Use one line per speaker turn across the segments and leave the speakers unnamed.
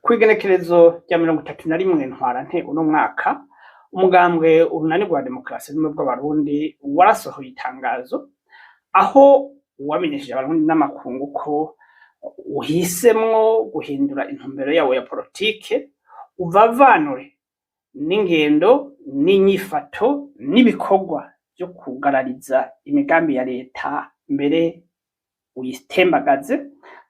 Kw'igenekerezo rya 31 Ntwarante uno mwaka, umugambwe urunani rwa demokarasi n'ubumwe bw'abarundi warasohoye itangazo aho wamenyesheje abarundi n'amakungu ko uhisemwo guhindura intumbero yawo ya politike, uvavanure n'ingendo n'inyifato n'ibikorwa vyo kugarariza imigambi ya leta mbere uyitembagaze,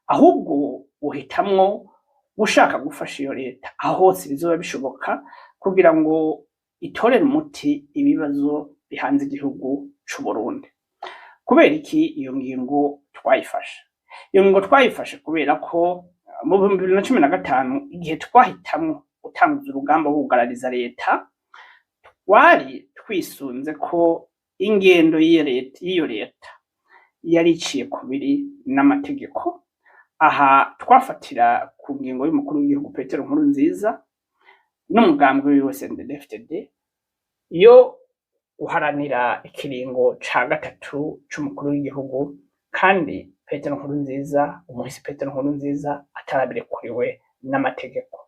ahubwo uhitamwo ushaka gufasha iyo leta aho hose bizoba bishoboka kugira ngo itorere umuti ibibazo bihanze igihugu c'Uburundi. Kubera iki iyo ngingo twayifashe? Iyo ngingo twayifashe kubera ko mu 2015 igihe twahitamwo gutanguza urugamba rwo kugarariza leta, twari twisunze ko ingendo y'iyo leta yari iciye kubiri n'amategeko. Aha twafatira ku ngingo y'umukuru w'igihugu Petero Nkurunziza n'umugambwe wiwe CNDD-FDD yo guharanira ikiringo ca gatatu c'umukuru w'igihugu, kandi Petero Nkurunziza, umuhisi Petero Nkurunziza atarabirekuriwe n'amategeko.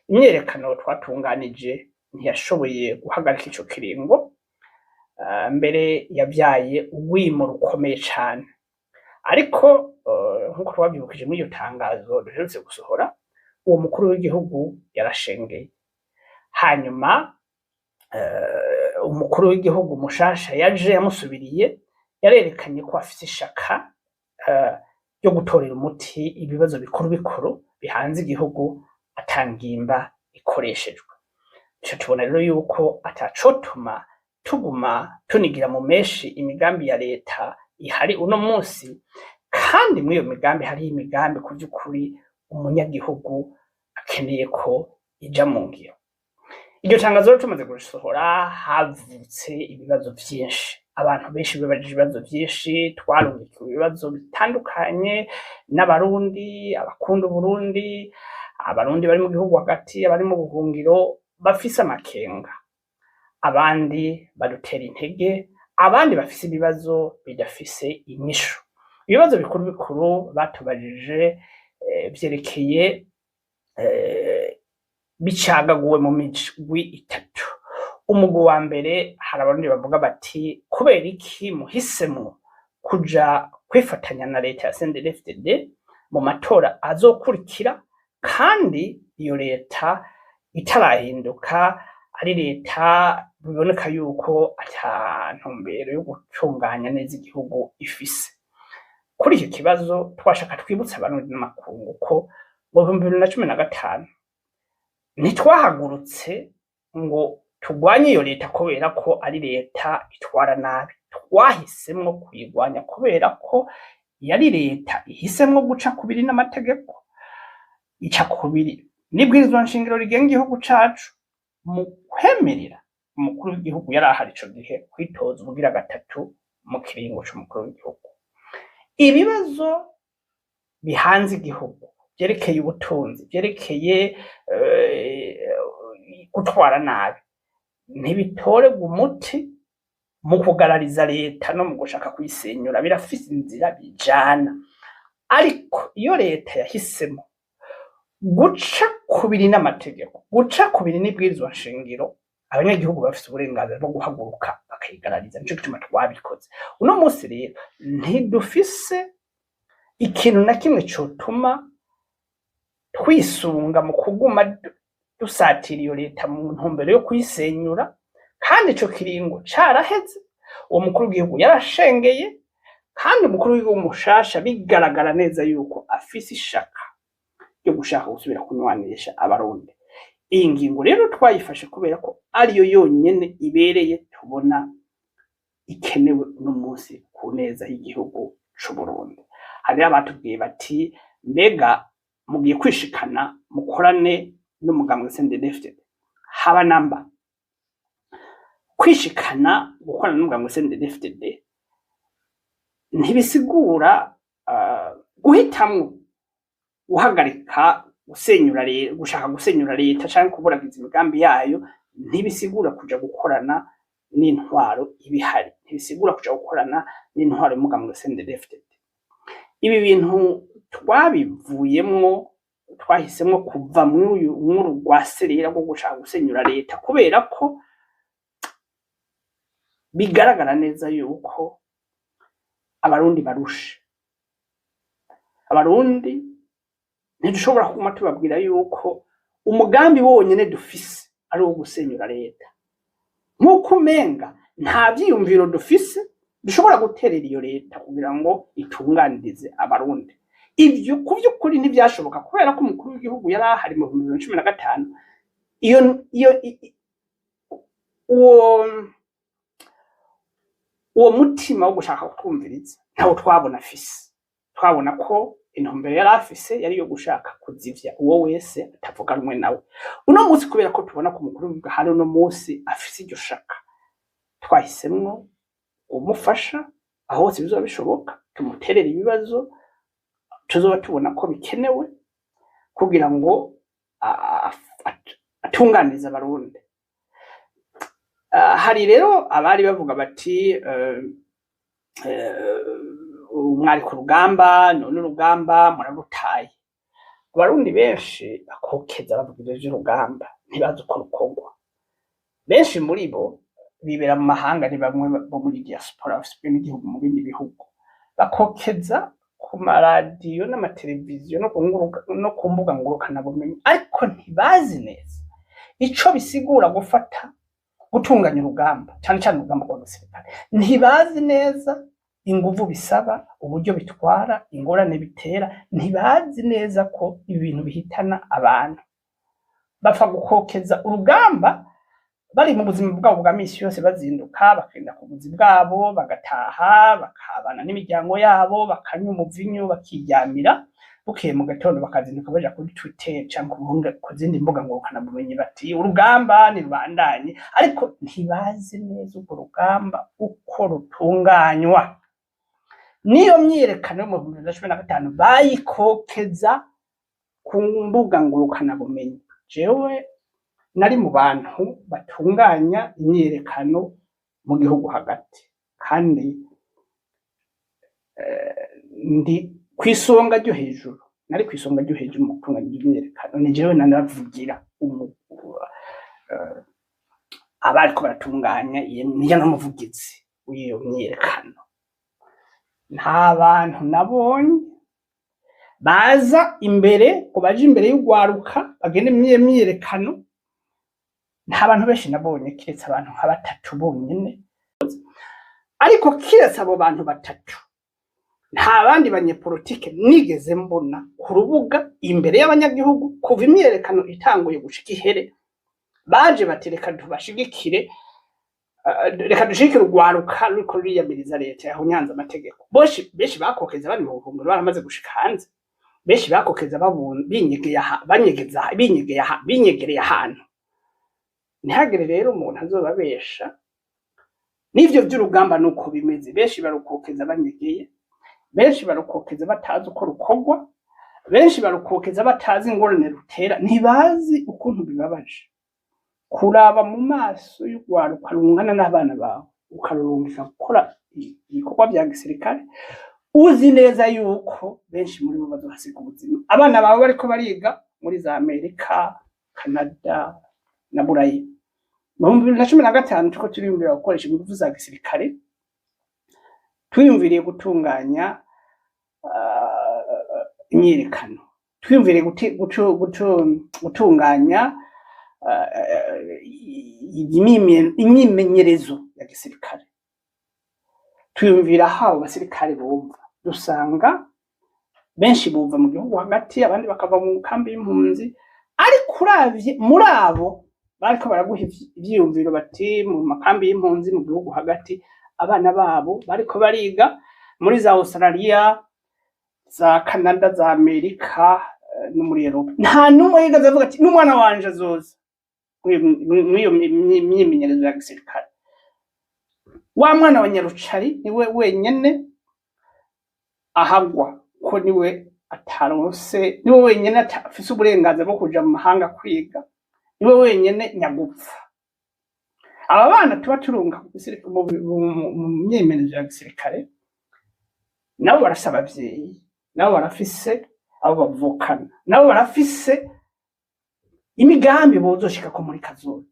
Imyerekano twatunganije ntiyashoboye guhagarika ico kiringo, mbere yavyaye urwimo rukomeye cane. Ariko nkuko twavyibukije muri iyo tangazo duherutse gusohora, uwo mukuru w'igihugu yarashengeye. Hanyuma umukuru w'igihugu mushasha yaje yamusubiriye, yarerekanye ko afise ishaka ryo gutorera umuti ibibazo bikuru bikuru bihanze igihugu atangimba ikoreshejwe. Ico tubona rero yuko atacotuma tuguma tunigira mu meshi imigambi ya leta ihari uno musi, kandi muri iyo migambi hari imigambi ku vy'ukuri umunyagihugu akeneye ko ija mu ngiro. Iryo tangazo rero tumaze gusohora havutse ibibazo vyinshi, abantu benshi bibajije ibibazo vyinshi, twarungikiwe ibibazo bitandukanye n'abarundi, abakunda Uburundi, abarundi bari mu gihugu hagati, abari mu buhungiro bafise amakenga, abandi badutera intege, abandi bafise ibibazo bidafise inyishu. Ibibazo bikuru bikuru batubajije vyerekeye bicagaguwe mu migwi itatu. Umugwi wa mbere hari abarundi bavuga bati kubera iki muhisemwo kuja kwifatanya na leta ya CNDD-FDD mu matora azokurikira, kandi iyo leta itarahinduka, ari leta biboneka yuko ata ntumbero yo gutunganya neza igihugu ifise. Kuri icyo kibazo twashaka twibutsa abarundi n'amakungu ko mu 2015 ntitwahagurutse ngo turwanye iyo leta kubera ko ari leta itwara nabi. Twahisemwo kuyirwanya kubera ko yari leta ihisemwo guca kubiri n'amategeko, ica kubiri n'ibwirizwa nshingiro rigenga igihugu cacu, mu kwemerera umukuru w'igihugu yari ahari ico gihe kwitoza ubugira gatatu mu kiringo c'umukuru w'igihugu. Ibibazo bihanze igihugu vyerekeye ubutunzi, vyerekeye gutwara nabi, ntibitorerwa umuti mu kugarariza leta no mu gushaka kuyisenyura, birafise inzira bijana. Ariko iyo leta yahisemo guca kubiri n'amategeko, guca kubiri n'ibwirizwa nshingiro, abanyagihugu bafise uburenganzira bwo guhaguruka bakayigarariza. Nico gituma twabikoze. Uno musi rero ntidufise ikintu na kimwe cotuma twisunga mu kuguma dusatira iyo leta mu ntumbero yo kuyisenyura, kandi ico kiringo caraheze. Uwo mukuru w'igihugu yarashengeye, kandi umukuru w'igihugu mushasha bigaragara neza yuko afise ishaka ryo gushaka gusubira kunywanisha abarundi. Iyi ngingo rero twayifashe kubera ko ariyo yonyene ibereye, tubona ikenewe uno musi ku neza y'igihugu c'Uburundi. Hari abatubwiye bati mbega mugiye kwishikana mukorane n'umugambwe CNDD-FDD. Haba namba kwishikana gukorana n'umugambwe CNDD-FDD ntibisigura guhitamwo guhagarika gushaka gusenyura leta canke kuburagiza imigambi yayo. Ntibisigura kuja gukorana n'intwaro ibihari, ntibisigura kuja gukorana n'intwaro y'umugambwe CNDD-FDD. Ibi bintu twabivuyemwo twahisemo kuva muri rwaserera rwo gushaka gusenyura leta kubera ko bigaragara neza yuko abarundi barushe. Abarundi ntidushobora kuguma tubabwira yuko umugambi wonyene dufise ari uwo gusenyura leta, nk'uko umenga nta vyiyumviro dufise dushobora guterera iyo leta kugira ngo itunganirize abarundi. Ivyo ku vy'ukuri ntivyashoboka kubera ko umukuru w'igihugu yari ahari mu 2015. Uwo mutima wo gushaka kutwumviriza ntawo twabona afise. Twabona ko intumbero yari afise yari yo gushaka kuzivya uwo wese atavuga rumwe nawe. Uno munsi kubera ko tubona ko umukuru w'igihugu hari uno munsi afise iryo shaka, twahisemwo umufasha aho hose bizoba bishoboka, tumuterera ibibazo tuzoba tubona ko bikenewe kugira ngo atunganirize abarundi. Hari rero abari bavuga bati mwari ku rugamba none urugamba murarutaye. Abarundi benshi bakokeza bavuga ivy'urugamba ntibazi uko rukorwa. Benshi muri bo bibera mu mahanga, ni bamwe bo muri diaspora bafise n'igihugu mu bindi bihugu, bakokeza ku maradiyo n'amateleviziyo no ku mbuga ngurukana bumenyi, ariko ntibazi neza ico bisigura gutunganya urugamba, cyane cyane urugamba rwa gisirikare. Ntibazi neza inguvu bisaba, uburyo bitwara, ingorane bitera. Ntibazi neza ko ibintu bihitana abantu. Bapfa gukokeza urugamba bari mu buzima bwabo bwa misi yose, bazinduka bakenda ku buzi bwabo, bagataha bakabana n'imiryango yabo, bakanywa umuvinyu, bakiryamira. Bukeye mu gatondo bakazinduka baja kuri Twitter canke ku zindi mbuga ngurukana bumenyi bati urugamba ni rubandanye, ariko ntibazi neza urwo rugamba uko rutunganywa. Niyo myiyerekano mu 2015 bayikokeza ku mbuga ngurukana bumenyi. Jewe nari mu bantu batunganya imyiyerekano mu gihugu hagati, kandi ndi kwisonga ryo hejuru, nari kwisonga ryo hejuru mu gutunganya imyiyerekano. Ni jewe nanavugira abariko baratunganya niyo n'umuvugizi w'iyo myiyerekano. Nta bantu nabonye baza imbere ngo baje imbere y'ugwaruka bagende myiyerekano. Nta bantu benshi nabonye kiretse abantu nka batatu bonyene, ariko kiretse abo bantu batatu nta bandi banyepolitike nigeze mbona ku rubuga imbere y'abanyagihugu kuva imyiyerekano itanguye gushika ihere. Baje batereka tubashigikire, reka dushikire urwaruka ruriko ruriyamiriza leta yahunyanze amategeko. Benshi bakokeza bari mu buhungiro baramaze gushika hanze, benshi bakokeza binyegereye ahantu. Ntihagire rero umuntu azobabesha n'ivyo vy'urugamba nuko bimeze. Benshi barukokeza banyegeye, benshi barukokeza batazi uko rukorwa, benshi barukokeza batazi ingorane rutera. Ntibazi ukuntu bibabaje kuraba mu maso y'ugwaruka rungana n'abana bawe ukarurungika gukora ibikorwa vya gisirikare, uzi neza yuko benshi muri bo bazohasiga ubuzima. Abana bawe bariko bariga muri za Amerika, Canada na Burayi. Mu 2015 tuko turiyumvira gukoresha ingufu za gisirikare, twiyumviriye gutunganya imyiyerekano, twiyumviriye gutunganya imyimenyerezo ya gisirikare. Twiyumvira aho abasirikare bumva, dusanga benshi bumva mu gihugu hagati, abandi bakava mu kambi y'impunzi. Ariko uravye muri abo bariko baraguha ivyiyumviro bati mu makambi y'impunzi mu gihugu hagati abana babo bariko bariga muri za Australia, za Canada, za Amerika no muri Europe. Nta numwe yigaze avuga ati n'umwana wanje azoza mwiyo myimenyerezo ya gisirikare. Wa mwana wa Nyarucari niwe wenyene ahagwa ko niwe ataronse, niwe wenyene afise uburenganzira bwo kuja mu mahanga kwiga, niwe wenyene nyagupfa. Aba bana tuba turunga mu myimenyerezo ya gisirikare nabo barasaba abavyeyi, nabo barafise
abo bavukana nabo barafise imigambi bozoshika ko muri kazoza.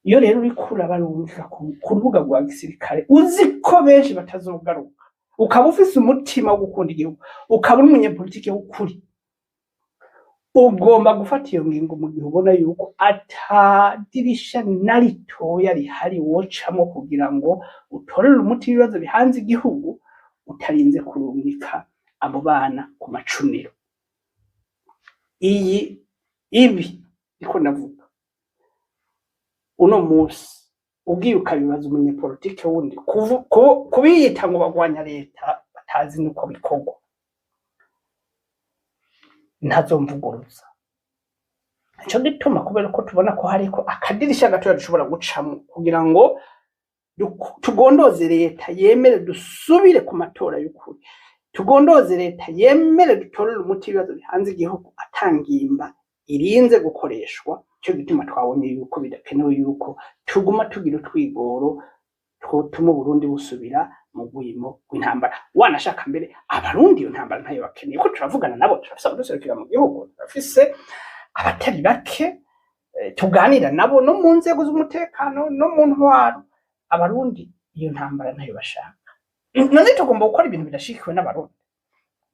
Iyo rero uriko urabarungika ku rubuga rwa gisirikare uzi ko benshi batazogaruka, ukaba ufise umutima wo gukunda igihugu, ukaba uri umunyepolitike w'ukuri, ugomba gufata iyo ngingo mu gihe ubona yuko atadirisha na ritoya rihari wocamwo kugira ngo utorere umuti w'ibibazo bihanze igihugu utarinze kurungika abo bana ku macuniro. Ibi niko navuga uno musi ugiye ukabibaza umunyepolitike wundi kubiyita ngo bagwanya leta batazi nuko bikorwa, ntazomvuguruza. Ico gituma kubera ko tubona ko hariko akadirisha gatoya dushobora gucamo kugira ngo tugondoze leta yemere dusubire ku matora y'ukuri, tugondoze leta yemere dutorere umuti w'ibibazo bihanze igihugu atangimba irinze gukoreshwa. Cyo gituma twabonye yuko bidakenewe yuko tuguma tugira utwigoro twotuma Burundi busubira mu gwimo w'intambara. Wanashaka mbere abarundi iyo ntambara ntayo bakeneye ko turavugana nabo, turafisa kuduserukira mu gihugu, turafise abatari bake tuganira nabo no mu nzego z'umutekano no mu ntwaro. Abarundi iyo ntambara ntayo bashaka. None tugomba gukora ibintu bidashikiwe n'abarundi.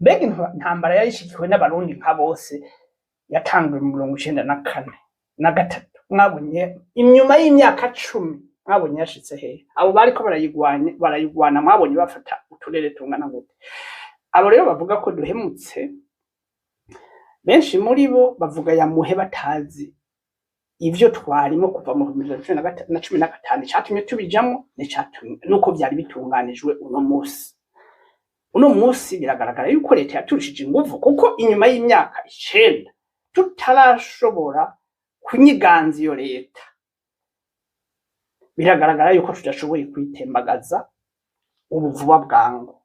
Mbega intambara yayishikiwe n'abarundi nka bose yatanzwe mu 1994 na gatatu, mwabonye inyuma y'imyaka 10 mwabonye yashitse hehe? Abo bariko barayigwana mwabonye bafata uturere tungana gute? Abo rero bavuga ko duhemutse, benshi muri bo bavuga yamuhe batazi ivyo twarimo kuva mu 2015 cyatumye tubijamo nuko byari bitunganijwe uno musi. Uno musi biragaragara yuko leta yaturushije inguvu, kuko inyuma y'imyaka 9 tutarashobora kunyiganza iyo leta, biragaragara yuko tudashoboye kwitembagaza ubu vuba bwangu.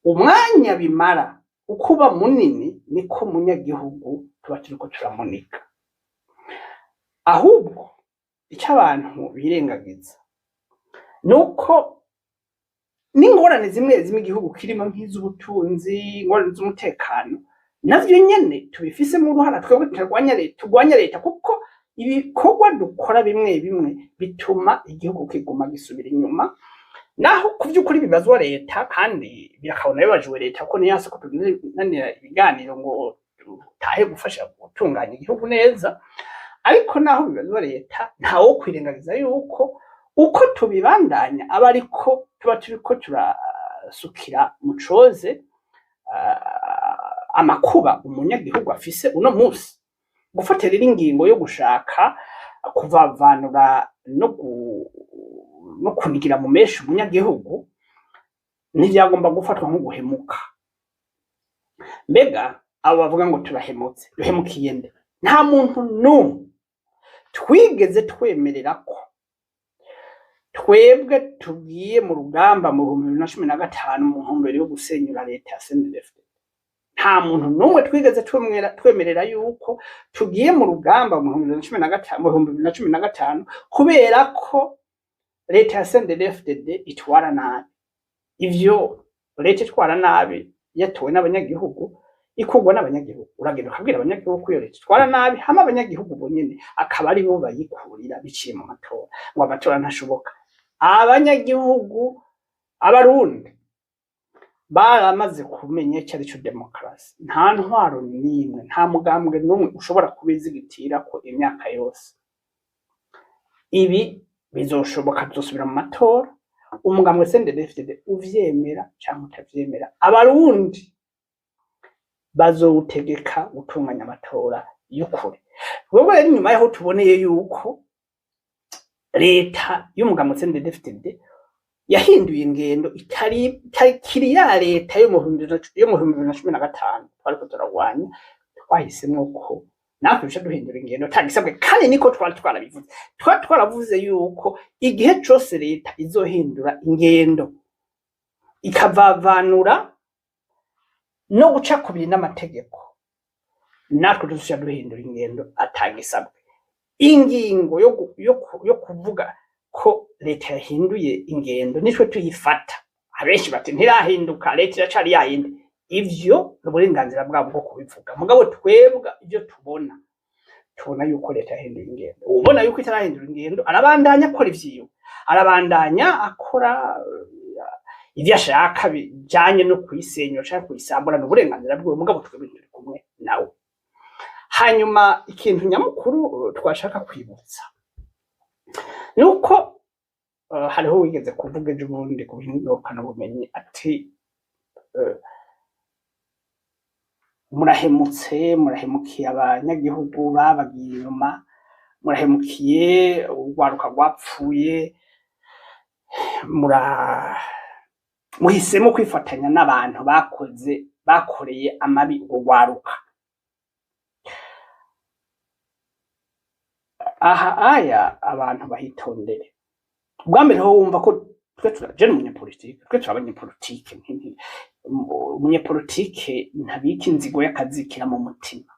Umwanya bimara ukuba munini niko munyagihugu tuba turiko turamunika. Ahubwo icyo abantu birengagiza nuko n'ingorane zimwe igihugu kirimo nk'iz'ubutunzi, ingorane z'umutekano, navyo nyene tubifise mu ruhara twebwe turwanya leta, kuko ibikorwa dukora bimwe bituma igihugu kiguma gisubira inyuma. Naho kuvyukuri bibazwa leta kandi birakabona bibajwe leta ko niyase ko tugize ibiganiro ngo tahe gufasha gutunganya igihugu neza, ariko naho bibazwa leta ntawo kwirengagiza yuko uko tubibandanya aba ariko tuba turiko turasukira mucoze amakuba umunyagihugu afise uno musi. Gufatira ingingo yo gushaka kuvavanura no kunigira mu meshi umunyagihugu ntibyagomba gufatwa nko guhemuka. Mbega abo bavuga ngo turahemutse, duhemukiye nde? Nta muntu n'umwe twigeze twemerera ko twebwe tugiye mu rugamba mu 2015 mu ntumbero yo gusenyura leta ya CNDD-FDD. Nta muntu n'umwe twigeze twemerera yuko tugiye mu rugamba mu 2015 kubera ko leta ya CNDD-FDD itwara nabi. Ivyo leta itwara nabi yatowe n'abanyagihugu, ikugwa n'abanyagihugu. Uragenda ukabwira abanyagihugu ko iyo leta itwara nabi, hama abanyagihugu bonyene akaba ari bo bayikurira biciye mu matora, ngo amatora ntashoboka. Abanyagihugu abarundi baramaze kumenya icyo arico demokarasi. Nta ntwaro n'imwe, nta mugambwe n'umwe ushobora kubizigitira ko imyaka yose. Ibi bizoshoboka, tuzosubira mu matora, umugambwe CNDD-FDD uvyemera cyangwa utavyemera, abarundi bazowutegeka gutunganya amatora y'ukuri. Ubwo rero nyuma yaho tuboneye yuko leta y'umugambwe CNDD-FDD yahinduye ingendo itari kiriya leta yo mu 2015 twariko turagwanya, twahisemwo ko natwe bisha duhindura ingendo tagisabwe, kandi niko twarabivuze. Twaravuze yuko igihe cyose leta izohindura ingendo ikavavanura no guca kubiri n'amategeko, natwe tuzosha duhindura ingendo atagisabwe. Ingingo yo kuvuga ko leta yahinduye ingendo nitwe tuyifata. Abenshi bati ntirahinduka, leta iracari yayindi. ivyo n'uburenganzira bwabo bwo kubivuga mugabo twebwe ivyo tubona yuko leta yahinduye ingendo ubona yuko itarahindura ingendo arabandanya akora ivyiwe arabandanya akora ivyo ashaka bijanye no kwisenyura canke kuyisambura n'uburenganzira bwiwe mugabo twebwe turi kumwe nawe. Hanyuma ikintu nyamukuru twashaka kwibutsa nuko hariho wigeze kuvuga ejo bundi ku bihingukana bumenyi ati murahemukiye abanyagihugu babagiye inyuma murahemukiye urwaruka rwapfuye muhisemo kwifatanya n'abantu bakoreye amabi urwaruka. Aha aya abantu bahitondere ubwa mbere ho wumva ko twe turaje n'umunyapolitike twe turabanyapolitike umunyapolitike ntabika inzigo y'akazikira mu mutima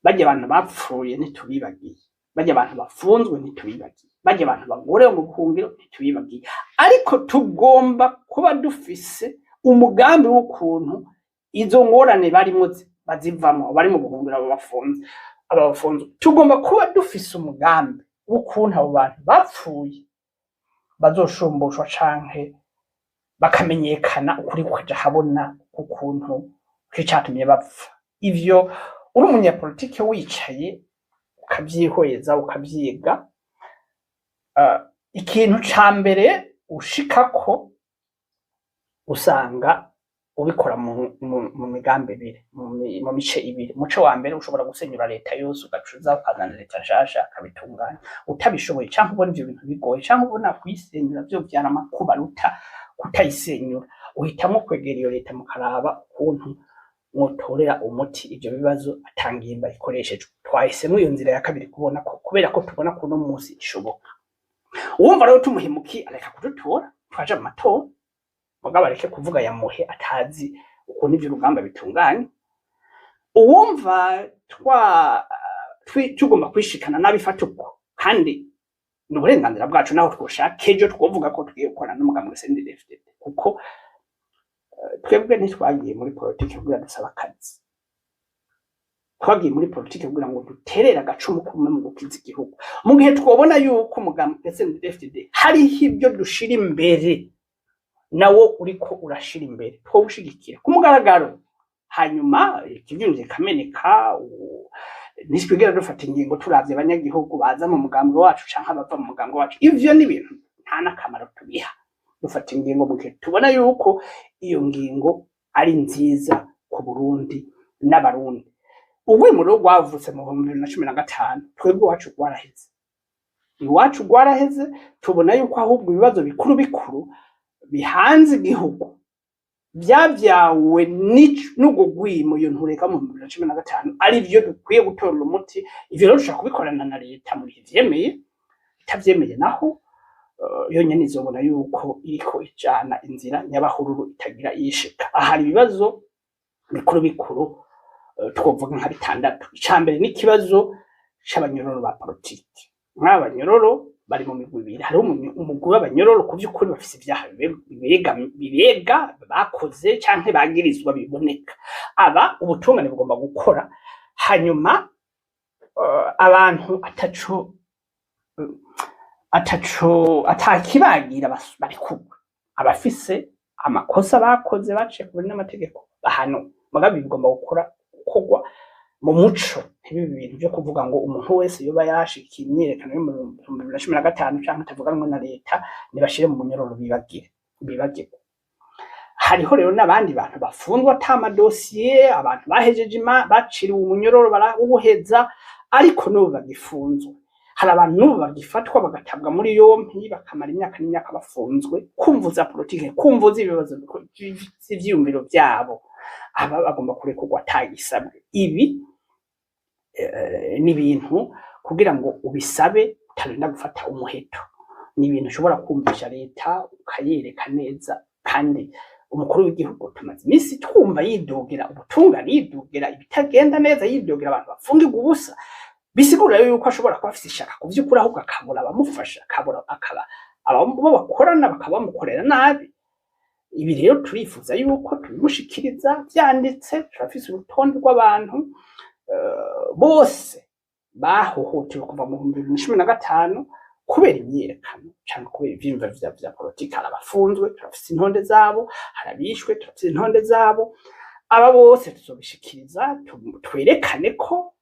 bajya abantu bapfuye ntitubibagiye bajya abantu bafunzwe ntitubibagiye bajya abantu bagorewe mu buhungiro ntitubibagiye ariko tugomba kuba dufise umugambi w'ukuntu izo ngorane barimo bazivamo bari mu buhungiro abafunzwe tugomba kuba dufise umugambi w'ukuntu abo bantu bapfuye bazoshumbushwa canke bakamenyekana ukuri kukaja habona ukuntu cyatumye bapfa. Ivyo uri umunyapolitike wicaye ukavyihweza ukavyiga ikintu ca mbere ushikako usanga ubikora mu migambi ibiri mu mice ibiri. Umuce wa mbere ushobora gusenyura leta yose ugacuza ukazana leta nshasha akabitunganya utabishoboye canke ubona ivyo bintu bigoye canke ubona kuyisenyura vyo vyana amakuba ruta kutayisenyura uhitamwo kwegera iyo leta mukaraba ukuntu mwotorera umuti ivyo bibazo atangimba ikoresheje. Twahisemo iyo nzira ya kabiri kubona ko kubera ko tubona ko no munsi ishoboka uwumva rero tumuhemuki areka kudutora twaje mu matora mugabo areke kuvuga yamuhe atazi ukuntu ivyo urugamba bitunganye. Uwumva tugomba kwishikana n'abifata uko kandi n'uburenganzira bwacu naho twoshaka ejo twovuga ko tugiye gukora n'umugambi CNDD-FDD kuko twebwe ntitwagiye muri politiki kugira dusaba akazi twagiye muri politiki kugira ngo duterere agacumu kumwe mu gukiza igihugu mu gihe twobona yuko umugambi CNDD-FDD hariho ibyo dushira imbere nawo uriko urashira imbere twowushigikira ku mugaragaro hanyuma ikivyunje kameneka nitwigera dufata ingingo turavye abanyagihugu baza mu mugambi wacu canke abava mu mugambi wacu ivyo ni ibintu nta nakamaro tubiha dufata ingingo mu gihe tubona yuko iyo ngingo ari nziza ku Burundi n'abarundi. Urwimuro rwavutse mu 2015 twebwe iwacu rwaraheze tubona yuko ahubwo ibibazo bikuru bihanze igihugu byavyawe n'ubwo gwimo iyo ntureka mu 2015 ari byo dukwiye gutorera umuti. Ivyo rero dushaka kubikorana na leta mu gihe vyemeye itavyemeye naho yonyene izobona yuko iriko ijana inzira nyabahururu itagira yishika. Ahari ibibazo bikuru twovuga nka bitandatu. Icambere n'ikibazo c'abanyororo ba politiki nk'abanyororo bari mu migwi ibiri hari umugwi w'abanyororo ku vy'ukuri bafise ivyaha bibega bakoze canke bagirizwa biboneka aba ubutungane bugomba gukora hanyuma abantu atakibagira bari kugwa abafise amakosa bakoze baciye ku n'amategeko bahano mugabe bigomba gukorwa mu muco ntibibe ibintu byo kuvuga ngo umuntu wese yoba yarashikiye imyerekano yo mu 2015 canke atavuganwe na leta nibashire mu munyororo bibagire. Hariho rero n'abandi bantu bafunzwe atamadosiye abantu bahejeje baciriwe umunyororo barawuheza ariko n'ubu bagifunzwe. Hari abantu n'ubu bagifatwa bagatabwa muri yompi bakamara imyaka n'imyaka bafunzwe kumvuza politike kumvuza ibibazo by'ivyumviro byabo aba bagomba kurekurwa atagisabwe. Ibi ni ibintu kugira ngo ubisabe utarinda gufata umuheto ni ibintu ushobora kumvisha leta ukayereka neza kandi umukuru w'igihugu tumaze iminsi twumva yidogera ubutungane yidogera ibitagenda neza yidogera abantu bafungirwa ubusa bisigura yuko ashobora kuba afite ishaka kuvyukuri ahubwo akabura abamufasha akabura abo bakorana bakaba bamukorera nabi ibi rero turifuza yuko tubimushikiriza vyanditse, turafise urutonde rw'abantu bose bahohotewe kuva mu 2015 kubera imyiyerekano canke kubera ivyiyumviro vya politiki. Hari abafunzwe, turafise intonde zabo, hari abishwe, turafise intonde zabo. Aba bose tuzobishikiriza, twerekane ko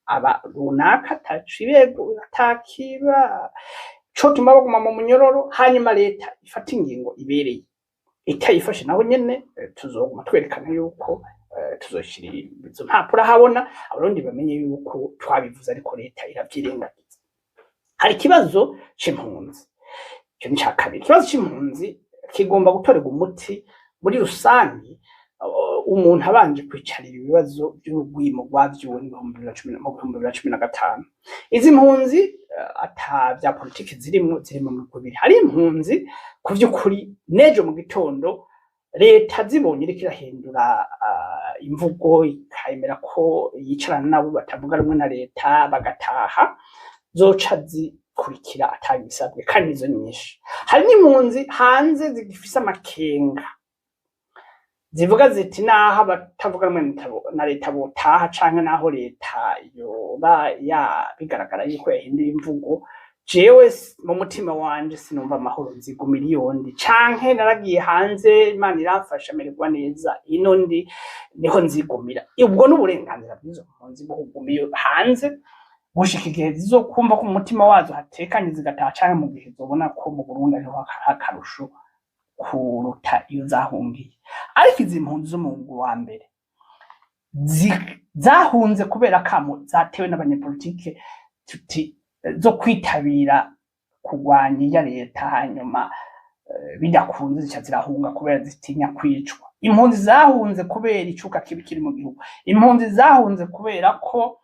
aba runaka atakiba co tuma baguma mu munyororo, hanyuma leta ifata ingingo ibereye. Itayifashe naho nyene tuzoguma twerekana yuko tuzoshira izo mpapuro habona, abarundi bamenye yuko twabivuze ariko leta iravyirengagiza. Hari ikibazo c'impunzi, ico ni ca kabiri. Ikibazo c'impunzi kigomba gutorerwa umuti muri rusangi, umuntu abanje kwicarira ibibazo by'urugwimo rwavyuwe mu 2015. Izi mpunzi ata vya politiki ziri mu migwi. Hari impunzi ku vy'ukuri nejo mu gitondo leta zibonye iriko irahindura imvugo, ikayemera ko yicarana nabo batavuga rumwe na leta bagataha, zoca zikurikira atagisabwe, kandi izo nyinshi. Hari n'impunzi hanze zigifise amakenga, zivuga ziti naho batavuga rumwe na leta botaha, canke naho leta yoba bigaragara yuko yahinduye imvugo, jewe mu mutima wanje sinumva amahoro, nzigumira iyo ndi, canke naragiye hanze Imana iramfasha mererwa neza, ino ndi niho nzigumira. Ubwo n'uburenganzira bw'izo mpunzi bwo kuguma hanze gushika igihe zizokumva ko mu mutima wazo hatekanye zigataha, canke mu gihe zobona ko mu Burundi ariho akarusho kuruta iyo zahungiye. Ariko izi mpunzi zo mu mugwi wa mbere zahunze kubera kamo zatewe n'abanyepolitike zo kwitabira kurwanya iya leta, hanyuma bidakunze zica zirahunga kubera zitinya kwicwa. Impunzi zahunze kubera icuka kibi kiri mu gihugu. Impunzi zahunze kubera ko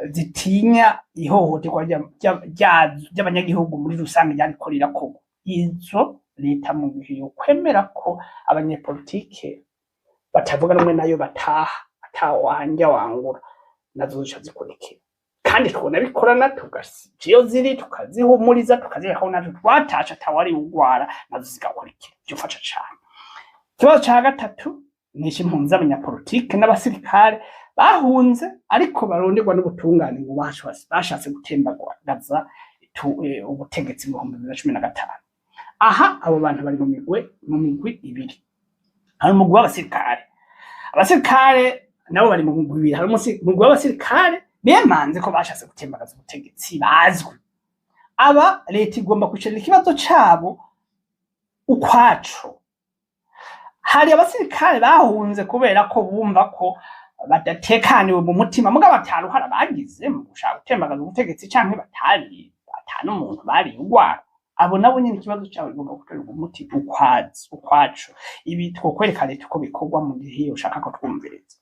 zitinya ihohoterwa ry'abanyagihugu muri rusange ryariko rirakorwa. Izo leta mu gihe yo kwemera ko abanyepolitike batavuga rumwe nayo bataha, atawanja wangura, nazo zica zikurikira. Kandi twona bikorana tugasiyo ziri tukazihumuriza, tukazihaho nazo twatasha tawari ugwara, nazo zigakurikira. Byofasha cyane. Ikibazo ca gatatu ni impunzi z'abanyapolitike n'abasirikare bahunze ariko baronderwa n'ubutungane ngo bashatse gutembagaza ubutegetsi mu 2015. Aha abo bantu bari mu migwi ibiri. Hari umugwi w'abasirikare. Abasirikare nabo bari mu migwi ibiri. Hari umugwi w'abasirikare bemanze ko bashatse gutembagaza ubutegetsi bazwi. Aba leta igomba kwicirira ikibazo cabo ukwaco. Hari abasirikare bahunze kubera ko bumva ko badatekaniwe mu mutima, mugabo bataruhara bagize mu gushaka gutembagaza ubutegetsi, canke batanu umuntu bari ugwara. Abo nabo nyine ikibazo cyawe igomba gutorerwa umuti ukwaco. Ibi twokwereka leta uko bikorwa mu gihe ushaka ko twumviriza.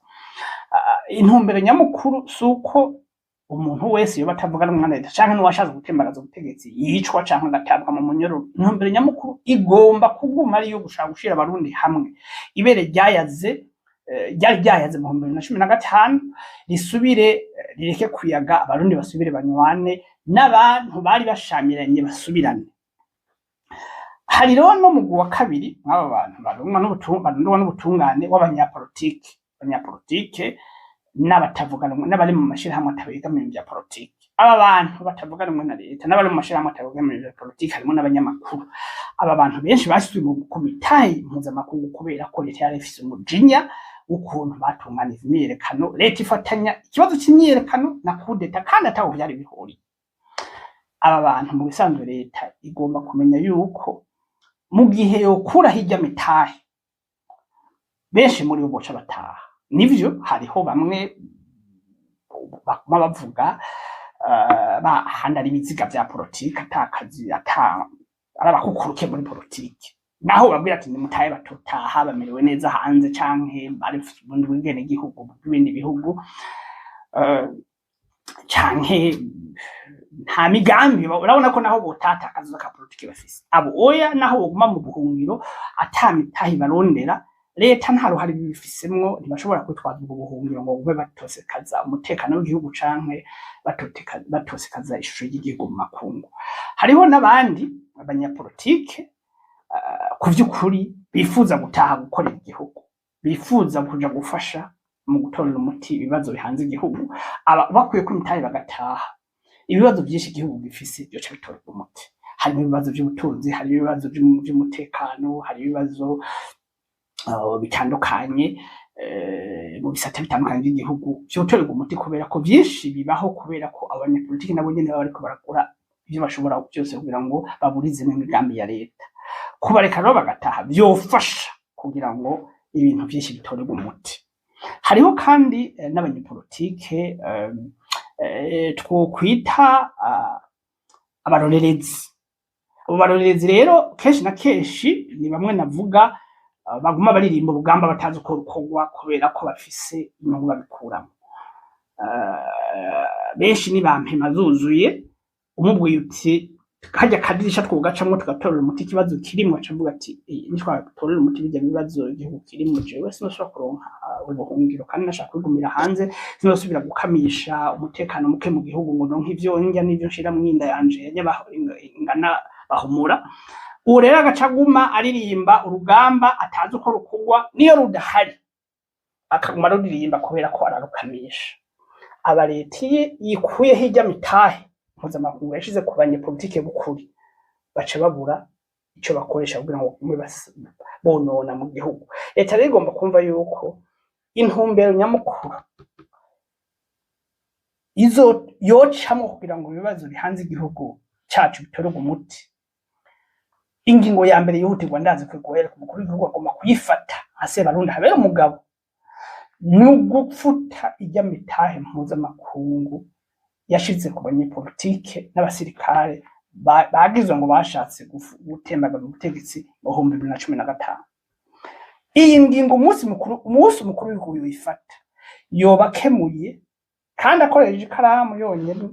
Intumbero nyamukuru suko umuntu wese yoba atavuga rumwe na leta canke n'uwashatse gutembagaza ubutegetsi yicwa canke agatabwa mu munyororo. Intumbero nyamukuru igomba kuguma ari yo gushaka gushira abarundi hamwe. Ibere ryayaze mu 2015 risubire rireke kuyaga, abarundi basubire banywane, n'abantu bari bashamiranye basubirane. Hari rero no mu wa kabiri nk'aba bantu barumwa n'ubutungane w'abanyapolitike, n'abatavuga rumwe n'abari mu mashirahamwe atabegamiye bya politiki. Aba bantu batavuga rumwe na leta n'abari mu mashirahamwe atabegamiye bya politiki, harimo n'abanyamakuru. Aba bantu benshi basubiye mu komitayi mpuzamakungu kubera ko leta yari ifise umujinya w'ukuntu batunganiza imyiyerekano. Leta ifatanya ikibazo cy'imyiyerekano na kudeta, kandi ataho byari bihuriye. Aba bantu mu bisanzwe leta igomba kumenya yuko mu gihe yokura hirya mitahe benshi muri bo boca bataha. Nivyo hariho bamwe bakuma bavuga bahandara ibiziga vya politiki, atakazi arabakukuruke muri politiki, naho babwira ati nimutahe batotaha bamerewe neza hanze canke bari bundi bwene gihugu bw'ibindi bihugu, canke nta migambi. Urabona ko naho botata akazi ka politiki bafise. Abo oya naho boguma mu buhungiro atamitahi barondera, leta nta ruhari bifisemwo, ntibashobora kwitwaza ubwo buhungiro ngo bube batosekaza umutekano w'igihugu canke batosekaza ishusho y'igihugu mu makungu. Hariho n'abandi abanyapolitike ku vy'ukuri bifuza gutaha gukorera igihugu, bifuza kuja gufasha mu gutorera umuti ibibazo bihanze igihugu, bakwiye ko imitahe bagataha. Ibibazo byinshi igihugu gifise byoca bitorerwa umuti. Harimo ibibazo by'ubutunzi, hari ibibazo by'umutekano, hari ibibazo bitandukanye mu bisata bitandukanye by'igihugu vyotorerwa umuti, kubera ko vyinshi bibaho kubera ko abanyapolitiki nabo nyene baba bariko barakora ivyo bashobora byose kugira ngo baburize n'imigambi ya leta. Kubareka rero bagataha vyofasha kugira ngo ibintu vyinshi bitorerwe umuti. Hariho kandi n'abanyapolitike twokwita abarorerezi. Abo barorerezi rero kenshi na kenshi ni bamwe navuga baguma baririmba urugamba batazi uko rukorwa kubera ko bafise inyungu babikuramo. Benshi ni bampema zuzuye, umubwiye uti kajya kadirisha twugacamwo tugatorera umuti ikibazo kirimwo, acavuga ati nitwatorera umuti bijya bibazo igihugu kirimwo, jewe sinashobora kuronka ubuhungiro kandi nashaka kwigumira hanze, sinosubira gukamisha umutekano muke mu gihugu ngo ndonke ivyo ndya n'ivyo nshira mu nyinda yanje ingana bahumura. Uwo rero agacaguma aririmba urugamba atazi uko rukorwa, niyo rudahari akaguma ruririmba kubera ko ararukamisha. Aba leta yikuye hirya mitahe mpuzamakungu yashize ku banyepolitike b'ukuri, baca babura ico bakoresha kugira ngo bonona mu gihugu. Leta rero igomba kumva yuko intumbero nyamukuru izo yocamwo kugira ngo ibibazo bihanze igihugu cacu bitorerwe umuti. Ingingo ya mbere yihutirwa ndazi kwiguhera ku mukuru w'igihugu agomba kuyifata ase barundi habera umugabo, n'ugupfuta ijya mitahe mpuzamakungu yashize ku banyepolitike n'abasirikare bagizwe ngo bashatse gutembaga mu butegetsi mu 2015. Iyi ngingo umunsi mukuru w'igihugu yifata yoba kemuye kandi akoresheje ikaramu yonyene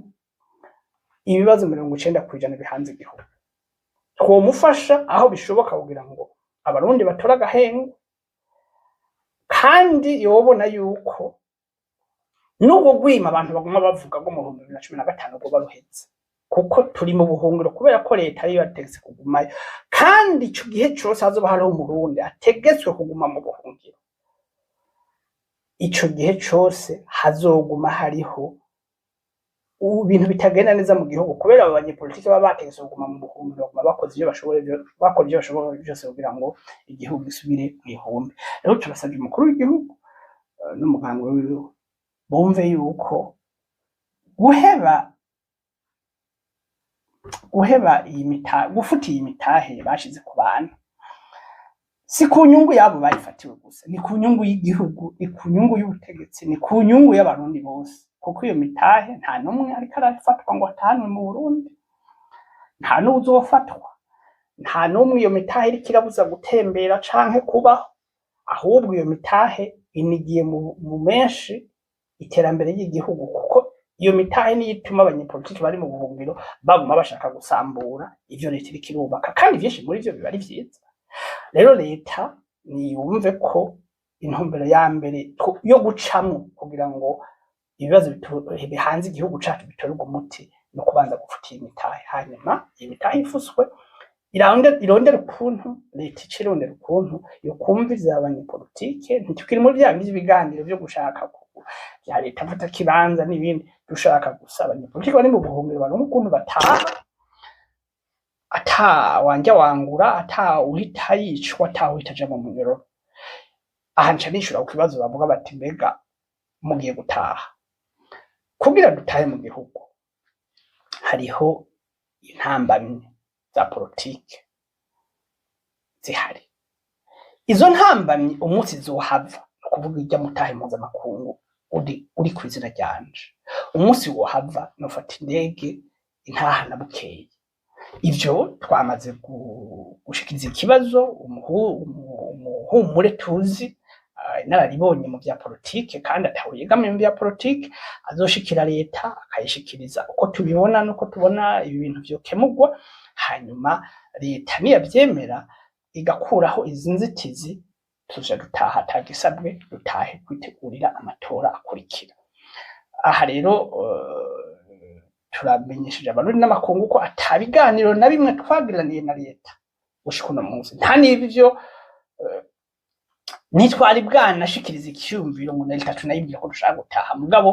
ibibazo 90% bihanze igihugu. Twomufasha aho bishoboka kugira ngo abarundi batora agahengo, kandi yobona yuko n'ubwo gwima abantu baguma bavuga ngo mu 2015 ngo baruhetse, kuko turi mu buhungiro kubera ko leta ariyo yategetse kugumayo, kandi ico gihe cose hazoba hariho umurundi ategetswe kuguma mu buhungiro. Ico gihe cose hazoguma hariho ibintu bitagenda neza mu gihugu kubera abanyepolitike baba bategetse kuguma mu buhungiro, bakoze ivyo bashoboye byose kugira ngo igihugu gisubire mu ihumbi. Rero turasabye umukuru w'igihugu n'umuganga wiwe bumve yuko guheba iyi mitahe, gufuta iyi mitahe bashize ku bantu si ku nyungu yabo bayifatiwe gusa, ni ku nyungu y'igihugu, ni ku nyungu y'ubutegetsi, ni ku nyungu y'abarundi bose, kuko iyo mitahe nta numwe ariko arafatwa ngo atanwe mu Burundi, nta n'uzofatwa, nta numwe iyo mitahe iriko irabuza gutembera canke kubaho, ahubwo iyo mitahe inigiye mu menshi iterambere ry'igihugu, kuko iyo mitahe niyo ituma abanyepolitiki bari mu buhungiro baguma bashaka gusambura ivyo leta iriko irubaka, kandi vyinshi muri vyo biba ari vyiza. Rero leta niyumve ko intumbero ya mbere yo gucamwo kugira ngo ibibazo bihanze igihugu cacu bitorerwe umuti no kubanza gufuta imitahe, hanyuma imitahe ifuswe irondera ukuntu leta icirondera ukuntu yo kumviza abanyepolitike. Ntitukiri muri vya biganiro vyo gushaka ya leta mfata kibanza n'ibindi, dushaka gusa abanyepolitike bari mu buhungiro baronka ukuntu bataha ata wanja wangura, ata uhita yicwa, ata uhita aja mu munyororo. Aha nca nishura ku kibazo bavuga bati mbega mugiye gutaha. Kugira dutahe mu gihugu hariho intambamyi za politike zihari. Izo ntambamyi umunsi zohava, kuvuga ijya mutahe mpuzamakungu uri kwizina ryanje, umunsi wohava nofata indege intaha na bukeye. Ivyo twamaze gushikiriza ikibazo umuhumure tuzi nararibonye mu vya politike, kandi atawuyegamiye mu vya politike azoshikira leta akayishikiriza uko tubibona nuko tubona ibi bintu vyokemurwa, hanyuma leta niyavyemera igakuraho izi nzitizi, tuja dutaha atagisabwe, dutahe kwitegurira amatora akurikira. Aha rero turamenyesheje abarundi n'amakungu ko atabiganiro na bimwe twagiraniye na leta
gushika uno munsi nta n'ivyo ntitwari bwanashikiriza icyumviro ngo na leta tunayibwira ko dushaka gutaha mugabo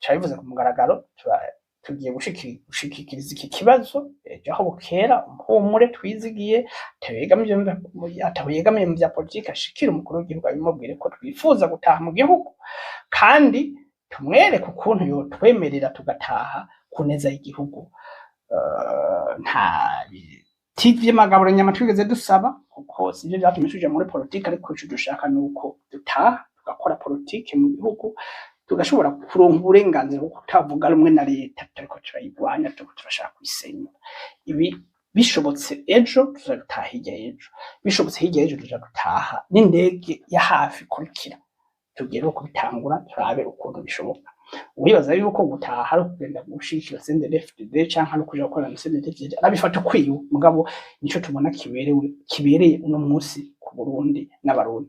turabivuze ku mugaragaro tugiye gushikiriza iki kibazo ejo aho bukera umuhumure twizigiye atawegamiye mu bya politiki ashikira umukuru w'igihugu abimubwire ko twifuza gutaha mu gihugu kandi tumwereke ukuntu yotwemerera tugataha ku neza y'igihugu nta tivye magaburo nyama twigeze dusaba kuko sivyo byatumye tuje muri politiki ariko ico dushaka nuko dutaha tugakora politiki mu gihugu tugashobora kuronka uburenganzira bwo kutavuga rumwe na leta ariko turayigwanya turashaka kuyisenya ibi bishobotse ejo tuzataha hirya ejo bishobotse hirya ejo tuzataha n'indege ya hafi kurikira tugere ko bitangura turabe ukuntu bishoboka wibaza yuko gutaha ari kugenda gushikira CNDD-FDD canke no kuja gukora na CNDD-FDD arabifata kwiyo mugabo nico tubona kibereye uno munsi ku Burundi n'abarundi